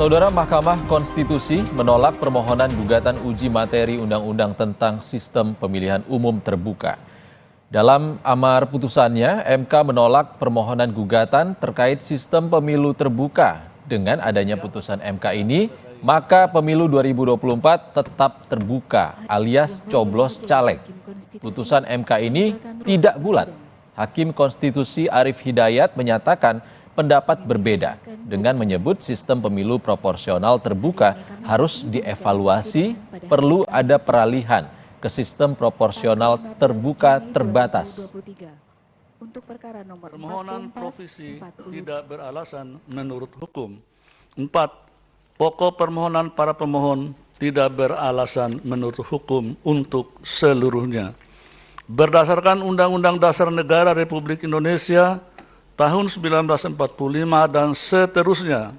Saudara, Mahkamah Konstitusi menolak permohonan gugatan uji materi Undang-Undang tentang Sistem Pemilihan Umum Terbuka. Dalam amar putusannya, MK menolak permohonan gugatan terkait sistem pemilu terbuka. Dengan adanya putusan MK ini, maka pemilu 2024 tetap terbuka alias coblos caleg. Putusan MK ini tidak bulat. Hakim Konstitusi Arief Hidayat menyatakan pendapat berbeda dengan menyebut sistem pemilu proporsional terbuka harus dievaluasi, perlu ada peralihan ke sistem proporsional terbuka terbatas. Untuk perkara nomor permohonan provisi tidak beralasan menurut hukum. 4. Pokok permohonan para pemohon tidak beralasan menurut hukum untuk seluruhnya. Berdasarkan Undang-Undang Dasar Negara Republik Indonesia tahun 1945 dan seterusnya,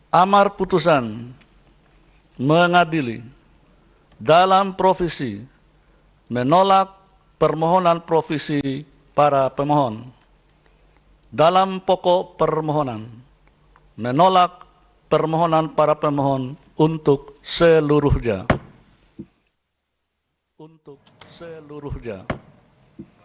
amar putusan mengadili dalam provisi menolak permohonan provisi para pemohon. Dalam pokok permohonan menolak permohonan para pemohon untuk seluruhnya.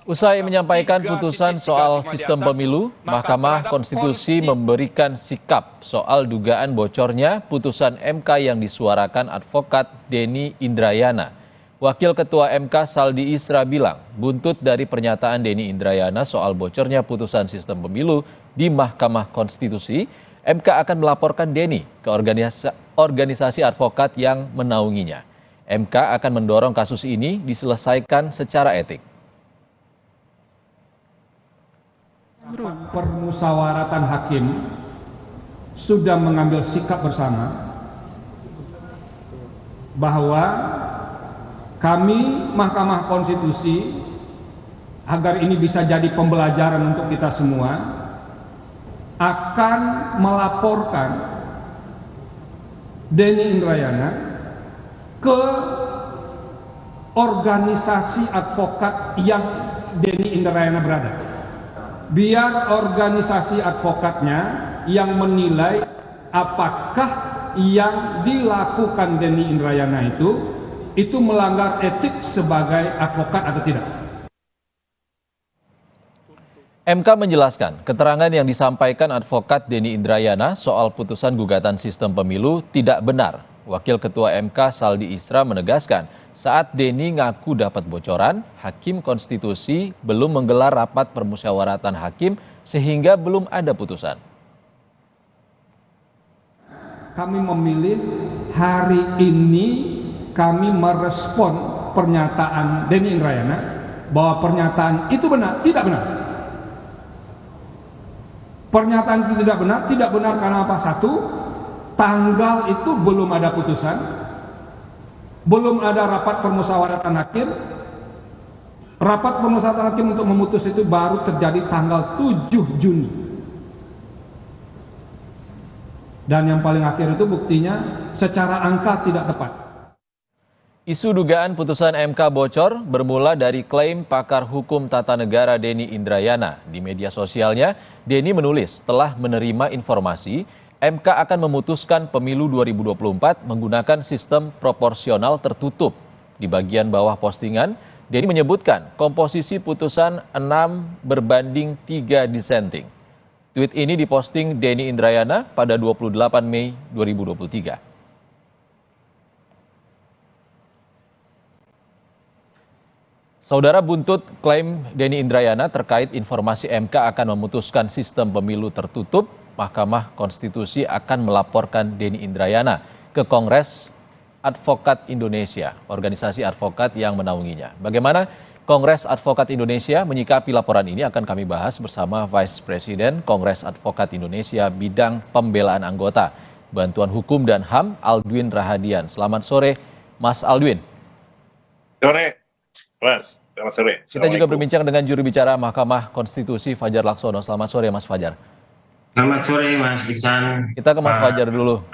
Usai menyampaikan putusan soal sistem pemilu, Mahkamah Konstitusi memberikan sikap soal dugaan bocornya putusan MK yang disuarakan advokat Denny Indrayana. Wakil Ketua MK Saldi Isra bilang, buntut dari pernyataan Denny Indrayana soal bocornya putusan sistem pemilu di Mahkamah Konstitusi, MK akan melaporkan Denny ke organisasi advokat yang menaunginya. MK akan mendorong kasus ini diselesaikan secara etik. Permusyawaratan hakim sudah mengambil sikap bersama bahwa kami Mahkamah Konstitusi agar ini bisa jadi pembelajaran untuk kita semua akan melaporkan Denny Indrayana ke organisasi advokat yang Denny Indrayana berada. Biar organisasi advokatnya yang menilai apakah yang dilakukan Denny Indrayana itu melanggar etik sebagai advokat atau tidak. MK menjelaskan keterangan yang disampaikan advokat Denny Indrayana soal putusan gugatan sistem pemilu tidak benar. Wakil Ketua MK Saldi Isra menegaskan saat Denny ngaku dapat bocoran, Hakim Konstitusi belum menggelar rapat permusyawaratan hakim sehingga belum ada putusan. Kami memilih hari ini kami merespon pernyataan Denny Indrayana bahwa pernyataan itu benar, tidak benar. Pernyataan itu tidak benar karena apa? Satu, tanggal itu belum ada putusan, belum ada rapat permusyawaratan hakim. Rapat permusyawaratan hakim untuk memutus itu baru terjadi tanggal 7 Juni. Dan yang paling akhir itu buktinya secara angka tidak tepat. Isu dugaan putusan MK bocor bermula dari klaim pakar hukum tata negara Denny Indrayana. Di media sosialnya, Denny menulis telah menerima informasi MK akan memutuskan pemilu 2024 menggunakan sistem proporsional tertutup. Di bagian bawah postingan, Denny menyebutkan komposisi putusan 6/3 dissenting. Tweet ini diposting Denny Indrayana pada 28 Mei 2023. Saudara, buntut klaim Denny Indrayana terkait informasi MK akan memutuskan sistem pemilu tertutup, Mahkamah Konstitusi akan melaporkan Denny Indrayana ke Kongres Advokat Indonesia, organisasi advokat yang menaunginya. Bagaimana Kongres Advokat Indonesia menyikapi laporan ini akan kami bahas bersama Vice President Kongres Advokat Indonesia bidang pembelaan anggota, Bantuan Hukum dan HAM, Aldwin Rahadian. Selamat sore, Mas Aldwin. Sore, Mas. Selamat sore. Kita juga berbincang dengan juru bicara Mahkamah Konstitusi Fajar Laksono. Selamat sore, Mas Fajar. Selamat sore, Mas Iksan. Kita ke Mas Fajar dulu.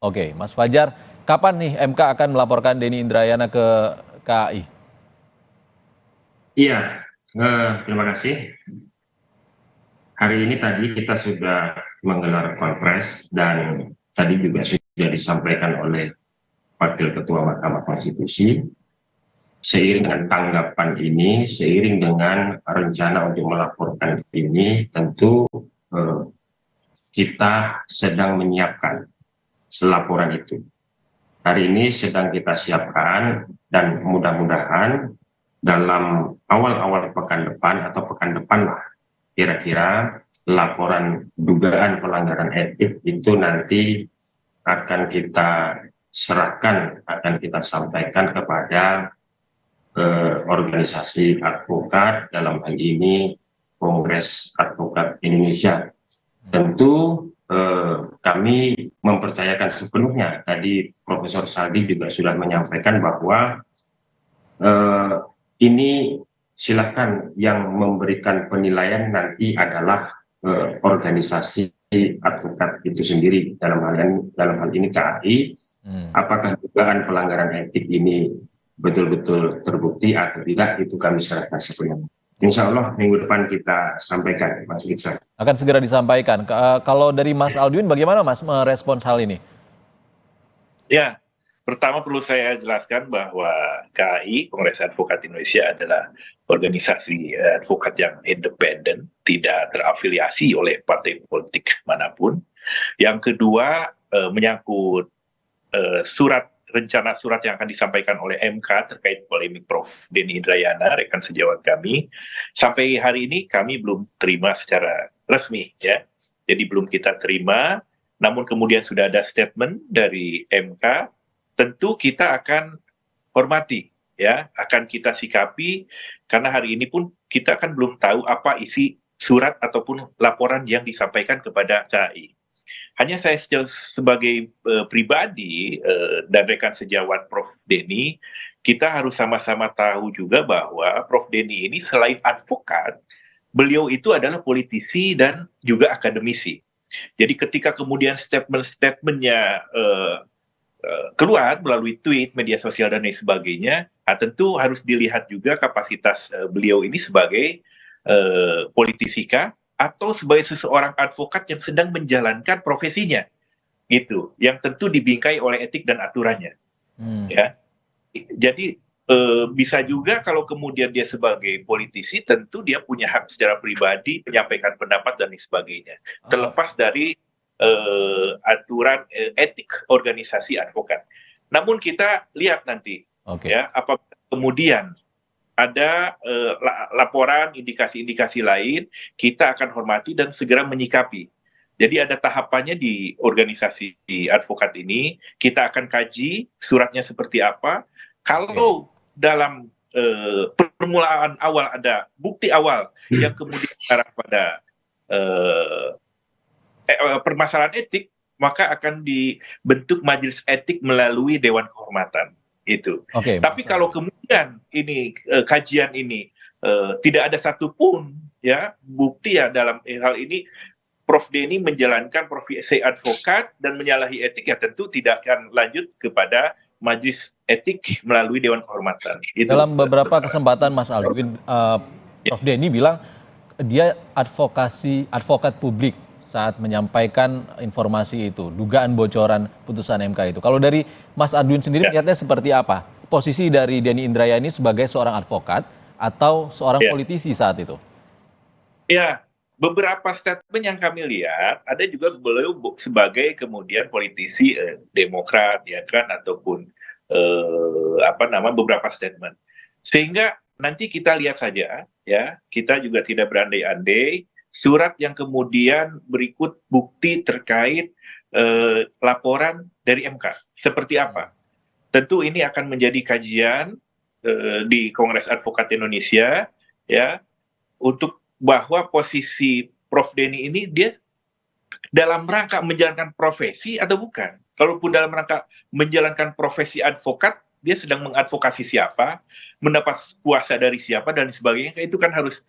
Oke, Mas Fajar, kapan nih MK akan melaporkan Denny Indrayana ke KAI? Iya, terima kasih. hari ini tadi kita sudah menggelar konferensi dan tadi juga sudah disampaikan oleh Wakil Ketua Mahkamah Konstitusi. Seiring dengan tanggapan ini, seiring dengan rencana untuk melaporkan ini, tentu kita sedang menyiapkan laporan itu. Hari ini sedang kita siapkan dan mudah-mudahan dalam awal-awal pekan depan atau pekan depan lah, kira-kira laporan dugaan pelanggaran etik itu nanti akan kita serahkan, akan kita sampaikan kepada organisasi advokat, dalam hal ini Kongres Advokat Indonesia. Tentu kami mempercayakan sepenuhnya, tadi Profesor Saldi juga sudah menyampaikan bahwa ini silakan yang memberikan penilaian nanti adalah organisasi advokat itu sendiri, dalam hal ini KAI. Apakah dugaan pelanggaran etik ini betul-betul terbukti atau tidak, itu kami serahkan sepenuhnya. Insya Allah minggu depan kita sampaikan, Mas Iksan. Akan segera disampaikan. Kalau dari Mas Alduin, bagaimana Mas merespons hal ini? Ya, pertama perlu saya jelaskan bahwa KAI, Kongres Advokat Indonesia, adalah organisasi advokat yang independen, tidak terafiliasi oleh partai politik manapun. Yang kedua, menyangkut rencana surat yang akan disampaikan oleh MK terkait polemik Prof. Denny Indrayana, rekan sejawat kami. Sampai hari ini kami belum terima secara resmi, ya. Jadi belum kita terima, namun kemudian sudah ada statement dari MK, tentu kita akan hormati, ya, akan kita sikapi, karena hari ini pun kita kan belum tahu apa isi surat ataupun laporan yang disampaikan kepada KAI. Hanya saya sebagai pribadi dan rekan sejawat Prof. Denny, kita harus sama-sama tahu juga bahwa Prof. Denny ini selain advokat, beliau itu adalah politisi dan juga akademisi. Jadi ketika kemudian statement-statementnya keluar melalui tweet, media sosial dan lain sebagainya, tentu harus dilihat juga kapasitas beliau ini sebagai politisi atau sebagai seseorang advokat yang sedang menjalankan profesinya, gitu, yang tentu dibingkai oleh etik dan aturannya. Ya, jadi bisa juga kalau kemudian dia sebagai politisi, tentu dia punya hak secara pribadi menyampaikan pendapat dan lain sebagainya, terlepas dari aturan etik organisasi advokat. Namun kita lihat nanti, ya, apakah kemudian ada laporan, indikasi-indikasi lain, kita akan hormati dan segera menyikapi. Jadi ada tahapannya di organisasi advokat ini, kita akan kaji suratnya seperti apa. Kalau dalam permulaan awal ada bukti awal yang kemudian mengarah pada permasalahan etik, maka akan dibentuk majelis etik melalui Dewan Kehormatan. Itu. Tapi kalau kemudian ini kajian ini tidak ada satupun, ya, bukti, ya, dalam hal ini Prof. Denny menjalankan profesi advokat dan menyalahi etik, ya tentu tidak akan lanjut kepada majelis etik melalui Dewan Kehormatan. Itu. Dalam beberapa kesempatan Mas Alduin, Prof. Denny bilang dia advokat publik saat menyampaikan informasi itu, dugaan bocoran putusan MK itu. Kalau dari Mas Alduin sendiri melihatnya seperti apa? Posisi dari Denny Indrayana sebagai seorang advokat atau seorang politisi saat itu? Ya, beberapa statement yang kami lihat, ada juga beliau sebagai kemudian politisi Demokrat, ya kan, ataupun beberapa statement. Sehingga nanti kita lihat saja, ya, kita juga tidak berandai-andai. Surat yang kemudian berikut bukti terkait laporan dari MK seperti apa. Tentu ini akan menjadi kajian di Kongres Advokat Indonesia, ya, untuk bahwa posisi Prof. Denny ini dia dalam rangka menjalankan profesi atau bukan. Kalaupun dalam rangka menjalankan profesi advokat, dia sedang mengadvokasi siapa, mendapat kuasa dari siapa dan sebagainya, itu kan harus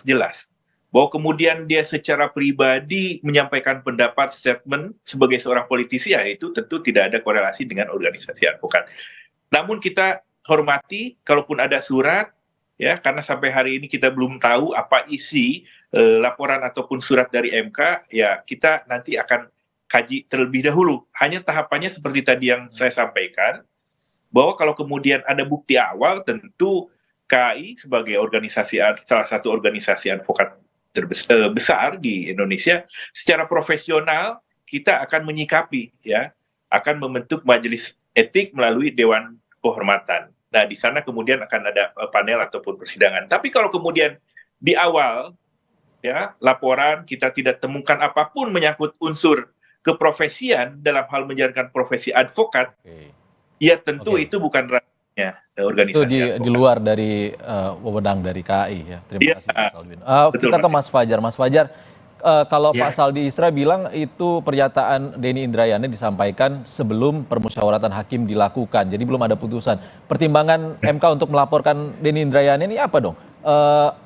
jelas. Bahwa kemudian dia secara pribadi menyampaikan pendapat, statement sebagai seorang politisi, ya itu tentu tidak ada korelasi dengan organisasi advokat. Namun kita hormati, kalaupun ada surat, ya, karena sampai hari ini kita belum tahu apa isi laporan ataupun surat dari MK, ya kita nanti akan kaji terlebih dahulu. Hanya tahapannya seperti tadi yang saya sampaikan, bahwa kalau kemudian ada bukti awal, tentu KAI sebagai salah satu organisasi advokat terbesar di Indonesia, secara profesional kita akan menyikapi, ya, akan membentuk majelis etik melalui Dewan Kehormatan. Nah, di sana kemudian akan ada panel ataupun persidangan. Tapi kalau kemudian di awal, ya, laporan kita tidak temukan apapun menyangkut unsur keprofesian dalam hal menjalankan profesi advokat, ya tentu itu bukan ranahnya organisasi. Itu di luar dari wewenang dari KAI, ya. Terima kasih, Mas Aldwin. Kita ke Mas Fajar. Mas Fajar, kalau Pak Saldi Isra bilang itu pernyataan Denny Indrayana disampaikan sebelum permusyawaratan hakim dilakukan, jadi belum ada putusan. Pertimbangan MK untuk melaporkan Denny Indrayana ini apa dong?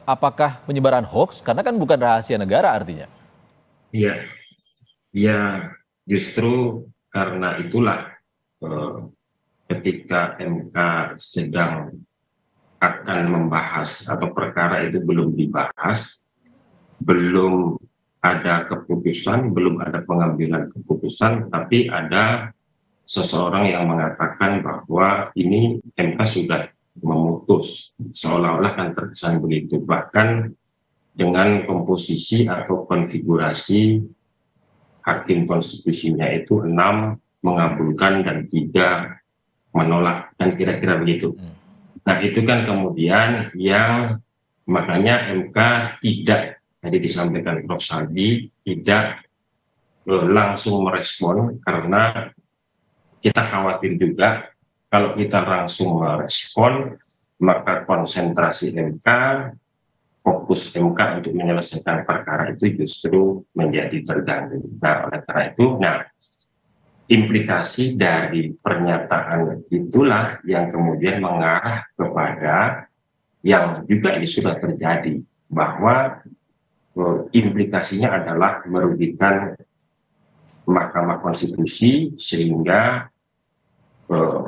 Apakah penyebaran hoax? Karena kan bukan rahasia negara artinya. Iya, ya justru karena itulah ketika MK sedang akan membahas atau perkara itu belum dibahas, belum ada keputusan, belum ada pengambilan keputusan, tapi ada seseorang yang mengatakan bahwa ini MK sudah memutus, seolah-olah kan terkesan begitu. Bahkan dengan komposisi atau konfigurasi hakim konstitusinya itu 6 mengabulkan dan 3 menolak, dan kira-kira begitu. Nah, itu kan kemudian yang makanya MK tidak, tadi disampaikan Prof. Saldi, tidak langsung merespon, karena kita khawatir juga kalau kita langsung merespon, maka konsentrasi MK, fokus MK untuk menyelesaikan perkara itu justru menjadi terganggu. Nah, oleh karena itu, implikasi dari pernyataan itulah yang kemudian mengarah kepada yang juga ini sudah terjadi, bahwa implikasinya adalah merugikan Mahkamah Konstitusi, sehingga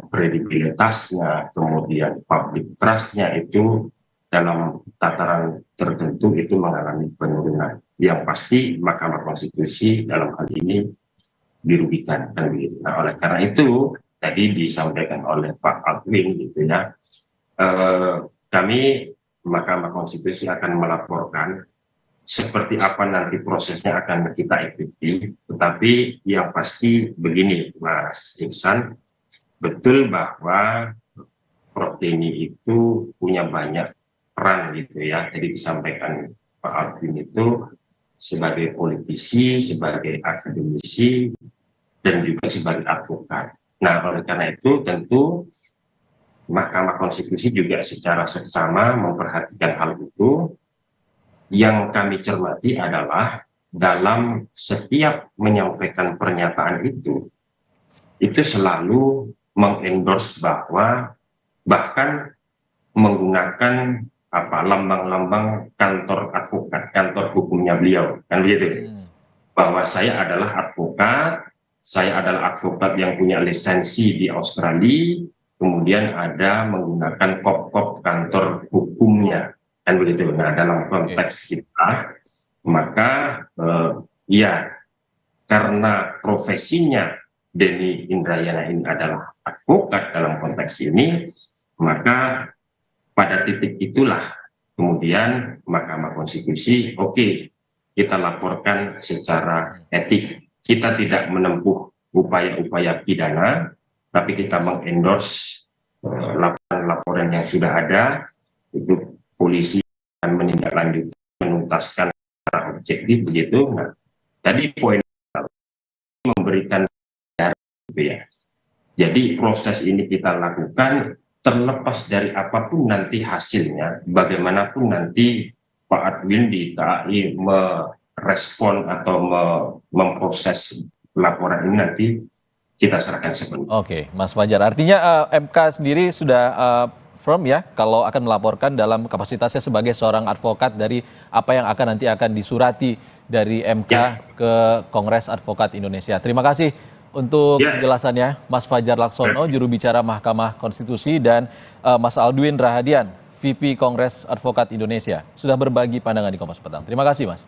kredibilitasnya, kemudian public trust-nya itu dalam tataran tertentu itu mengalami penurunan. Yang pasti Mahkamah Konstitusi dalam hal ini dirugikan. Nah, oleh karena itu tadi disampaikan oleh Pak Aldwin gitu ya, kami Mahkamah Konstitusi akan melaporkan seperti apa nanti prosesnya akan kita ikuti, tetapi yang pasti begini Mas Iksan, betul bahwa Prof. Denny itu punya banyak peran gitu ya. Jadi disampaikan Pak Aldwin itu sebagai politisi, sebagai akademisi, dan juga sebagai advokat. Nah, oleh karena itu tentu Mahkamah Konstitusi juga secara seksama memperhatikan hal itu. Yang kami cermati adalah dalam setiap menyampaikan pernyataan itu selalu mengendorse bahwa bahkan menggunakan lambang-lambang kantor advokat, kantor hukumnya beliau, kan begitu. Bahwa saya adalah advokat yang punya lisensi di Australia, kemudian ada menggunakan kop-kop kantor hukumnya, kan begitu. Nah, dalam konteks kita, maka ya karena profesinya Denny Indrayana ini adalah advokat dalam konteks ini, maka pada titik itulah kemudian Mahkamah Konstitusi, oke, kita laporkan secara etik. Kita tidak menempuh upaya-upaya pidana, tapi kita mengendorse laporan yang sudah ada, itu polisi akan menindaklanjuti, menuntaskan secara objektif begitu. Nah, tadi poin memberikan gitu ya. Jadi proses ini kita lakukan terlepas dari apapun nanti hasilnya, bagaimanapun nanti Pak Aldwin di KAI merespon atau memproses laporan ini, nanti kita serahkan sepenuhnya. Oke, Mas Fajar. Artinya MK sendiri sudah firm ya kalau akan melaporkan dalam kapasitasnya sebagai seorang advokat dari apa yang akan disurati dari MK ke Kongres Advokat Indonesia. Terima kasih untuk penjelasannya Mas Fajar Laksono, juru bicara Mahkamah Konstitusi, dan Mas Aldwin Rahadian, VP Kongres Advokat Indonesia, sudah berbagi pandangan di Kompas Petang. Terima kasih, Mas.